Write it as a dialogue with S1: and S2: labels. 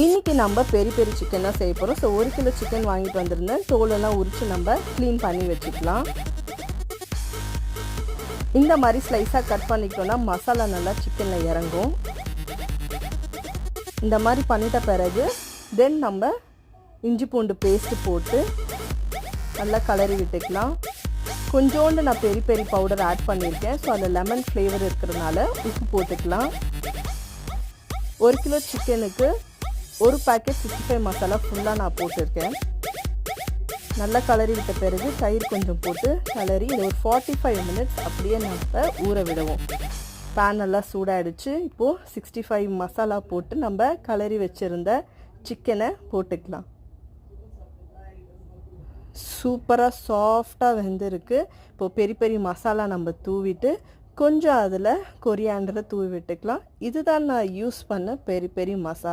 S1: இன்றைக்கி நம்ம பெரி peri chicken தான் செய்ய போகிறோம். ஸோ 1 கிலோ சிக்கன் வாங்கிட்டு வந்திருந்தேன். தோலெல்லாம் உரித்து நம்ம க்ளீன் பண்ணி வச்சுக்கலாம். இந்த மாதிரி ஸ்லைஸாக கட் பண்ணிக்கிட்டோன்னா மசாலா நல்லா சிக்கனில் இறங்கும். இந்த மாதிரி பண்ணிட்ட பிறகு தென் நம்ம இஞ்சி பூண்டு பேஸ்ட்டு போட்டு நல்லா கலரி விட்டுக்கலாம். கொஞ்சோண்டு நான் பெரி பெரி பவுடர் ஆட் பண்ணியிருக்கேன். ஸோ அதில் லெமன் ஃப்ளேவர் இருக்கிறதுனால உப்பு போட்டுக்கலாம். 1 கிலோ சிக்கனுக்கு ஒரு பேக்கெட் 65 மசாலா ஃபுல்லாக நான் போட்டிருக்கேன். நல்லா கலரி விட்ட பிறகு தயிர் கொஞ்சம் போட்டு கலரி இதை ஒரு 45 மினிட்ஸ் அப்படியே நம்ம ஊற விடுவோம். பேன் நல்லா சூடாகிடுச்சு. இப்போது 65 மசாலா போட்டு நம்ம கலரி வச்சுருந்த சிக்கனை போட்டுக்கலாம். சூப்பராக சாஃப்டாக வெந்திருக்கு. இப்போது பெரி பெரி மசாலா நம்ம தூவிட்டு கொஞ்சம் அதில் கொரியாண்டரை தூவி விட்டுக்கலாம். இதுதான் நான் யூஸ் பண்ண பெரி பெரி மசாலா.